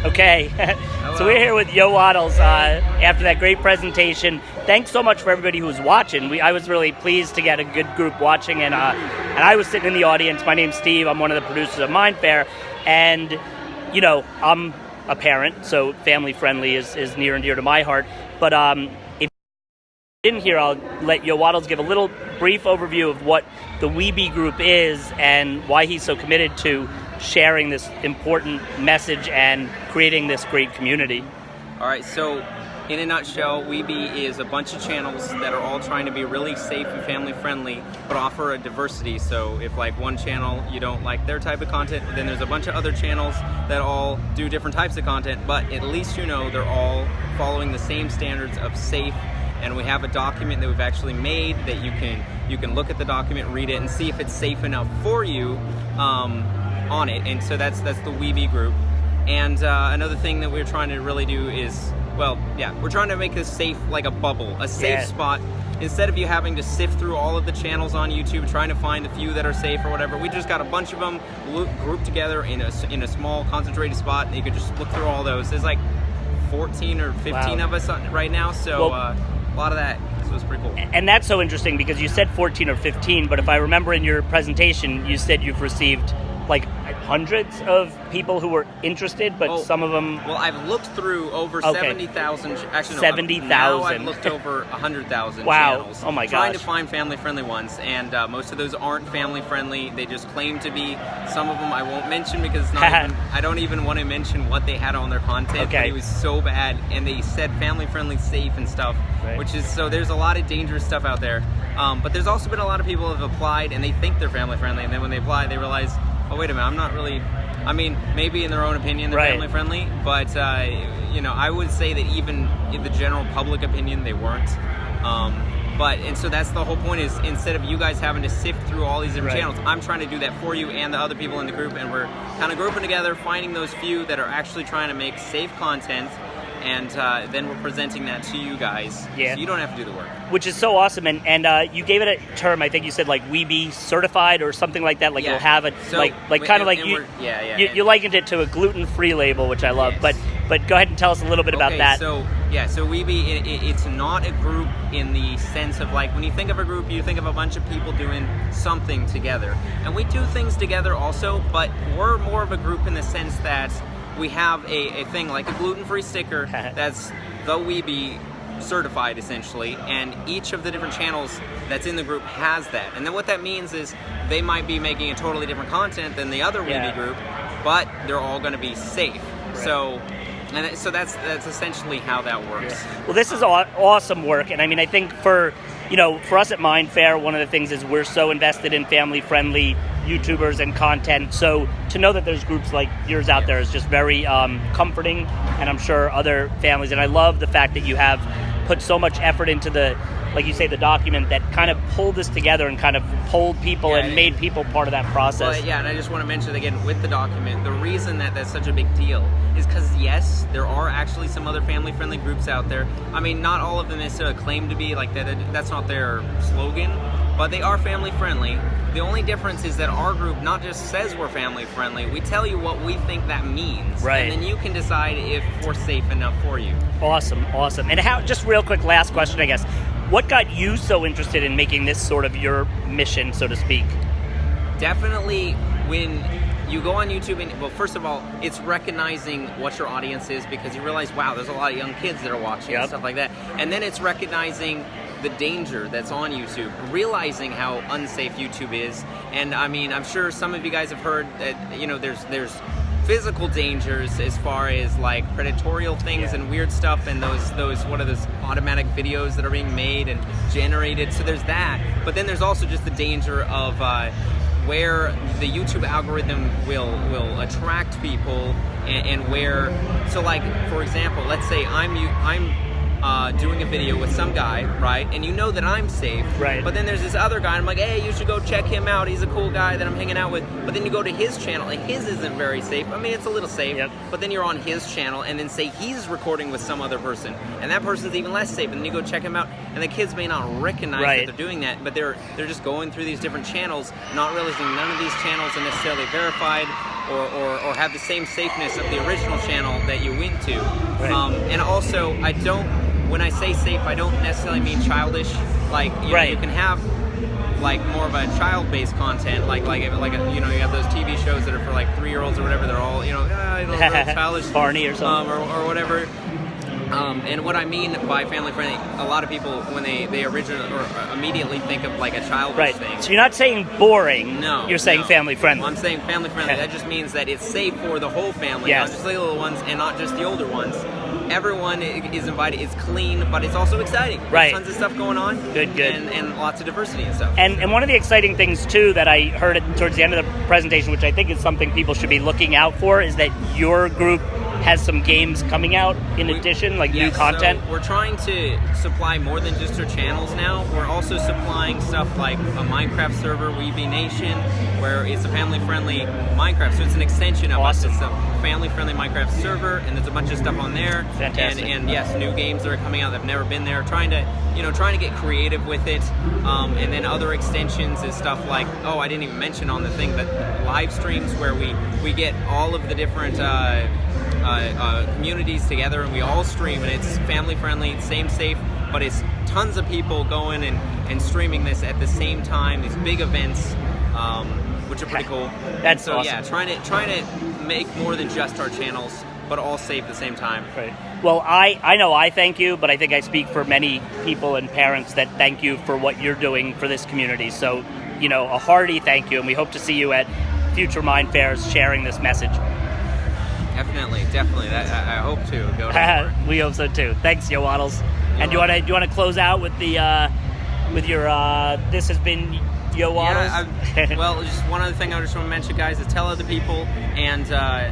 Okay, so we're here with Yo Waddles after that great presentation. Thanks so much for everybody who's watching. I was really pleased to get a good group watching, and I was sitting in the audience. My name's Steve. I'm one of the producers of Minefaire, and you know, I'm a parent, so family friendly is near and dear to my heart. But if you didn't hear, I'll let Yo Waddles give a little brief overview of what the WeBe group is and why he's so committed to sharing this important message and creating this great community. All right, so in a nutshell, WeBe is a bunch of channels that are all trying to be really safe and family friendly, but offer a diversity. So if like one channel you don't like their type of content, then there's a bunch of other channels that all do different types of content, but at least you know they're all following the same standards of safe. And we have a document that we've actually made that you can look at the document, read it, and see if it's safe enough for you on it. And so that's the WeBe group. And another thing that we're trying to really do is, well, yeah, we're trying to make this safe, like a bubble, a safe spot. Instead of you having to sift through all of the channels on YouTube, trying to find a few that are safe or whatever, we just got a bunch of them grouped together in a small, concentrated spot, and you could just look through all those. There's like 14 or 15 of us right now, so a lot of that. So it's pretty cool. And that's so interesting because you said 14 or 15, but if I remember in your presentation, you said you've received like hundreds of people who were interested, but some of them... Well, I've looked through over 70,000... Actually, no, 70,000. Now I've looked over 100,000 channels. Oh my gosh. Trying to find family-friendly ones, and most of those aren't family-friendly. They just claim to be. Some of them I won't mention because it's not even, I don't even want to mention what they had on their content, but it was so bad, and they said family-friendly, safe, and stuff, which is... So there's a lot of dangerous stuff out there, but there's also been a lot of people who have applied, and they think they're family-friendly, and then when they apply, they realize... Oh, wait a minute, I'm not really... I mean, maybe in their own opinion they're family-friendly, but, you know, I would say that even in the general public opinion, they weren't. And so that's the whole point is, instead of you guys having to sift through all these different channels, I'm trying to do that for you and the other people in the group, and we're kind of grouping together, finding those few that are actually trying to make safe content, and then we're presenting that to you guys, so you don't have to do the work. Which is so awesome, and you gave it a term, I think you said like WeBe certified or something like that, like you'll have it, so, like kind of like you likened it to a gluten-free label, which I love, but go ahead and tell us a little bit about that. So WeBe, it's not a group in the sense of like, when you think of a group, you think of a bunch of people doing something together, and we do things together also, but we're more of a group in the sense that we have a thing like a gluten-free sticker that's the WeBe certified essentially, and each of the different channels that's in the group has that. And then what that means is they might be making a totally different content than the other WeBe group, but they're all going to be safe. So that's essentially how that works. Well, this is awesome work, and I mean, I think for us at Minefaire, one of the things is we're so invested in family-friendly YouTubers and content, so to know that there's groups like yours out there is just very comforting, and I'm sure other families, and I love the fact that you have put so much effort into the, like you say, the document that kind of pulled this together and kind of polled people and made people part of that process. Well, and I just want to mention again with the document, the reason that that's such a big deal is because yes, there are actually some other family-friendly groups out there. I mean, not all of them necessarily claim to be like that. That's not their slogan, but they are family-friendly. The only difference is that our group not just says we're family-friendly, we tell you what we think that means. And then you can decide if we're safe enough for you. Awesome. And how, just real quick, last question, I guess. What got you so interested in making this sort of your mission, so to speak? Definitely when you go on YouTube, and well, first of all, it's recognizing what your audience is, because you realize, wow, there's a lot of young kids that are watching and stuff like that. And then it's recognizing the danger that's on YouTube, realizing how unsafe YouTube is. And I mean, I'm sure some of you guys have heard that, you know, there's physical dangers as far as like predatorial things and weird stuff, and those what are those automatic videos that are being made and generated. So there's that, but then there's also just the danger of where the YouTube algorithm will attract people, and where, so like for example, let's say I'm doing a video with some guy, right? And you know that I'm safe, right? But then there's this other guy, and I'm like, hey, you should go check him out. He's a cool guy that I'm hanging out with. But then you go to his channel, and his isn't very safe. I mean, it's a little safe, but then you're on his channel, and then say he's recording with some other person, and that person's even less safe, and then you go check him out, and the kids may not recognize that they're doing that, but they're just going through these different channels, not realizing none of these channels are necessarily verified. or have the same safeness of the original channel that you went to. Right. And also, when I say safe, I don't necessarily mean childish. Like, you know, you can have like more of a child-based content, like you have those TV shows that are for like 3-year-olds or whatever. They're all childish, Barney or something, or whatever. And what I mean by family friendly, a lot of people when they originally or immediately think of like a childish thing. So you're not saying boring. No. You're saying family friendly. Well, I'm saying family friendly. That just means that it's safe for the whole family, not just the little ones and not just the older ones. Everyone is invited. It's clean, but it's also exciting. There's tons of stuff going on. Good. And lots of diversity and stuff. And one of the exciting things, too, that I heard towards the end of the presentation, which I think is something people should be looking out for, is that your group has some games coming out in addition, like new content. So we're trying to supply more than just our channels now. We're also supplying stuff like a Minecraft server, WeBe Nation, where it's a family-friendly Minecraft. So it's an extension of us. It's a family-friendly Minecraft server, and there's a bunch of stuff on there. Fantastic. And yes, new games that are coming out that have never been there. Trying to get creative with it. And then other extensions is stuff like, I didn't even mention on the thing, but live streams where we get all of the different communities together and we all stream, and it's family friendly, same safe, but it's tons of people going and streaming this at the same time, these big events, which are pretty cool. That's so awesome. Yeah, trying to make more than just our channels, but all safe at the same time. Right. Well, I know I thank you, but I think I speak for many people and parents that thank you for what you're doing for this community. So, a hearty thank you, and we hope to see you at future Minefairs sharing this message. Definitely. I hope to go. We hope so too. Thanks, Yo Waddles. And do you want to close out with the with your this has been Yo Waddles? Yeah, well, just one other thing I just want to mention, guys, is tell other people and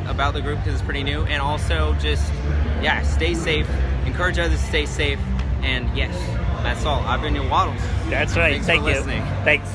about the group because it's pretty new, and also just stay safe. Encourage others to stay safe, and yes, that's all. I've been Yo Waddles. That's right. Thanks Thank for you. listening. Thanks.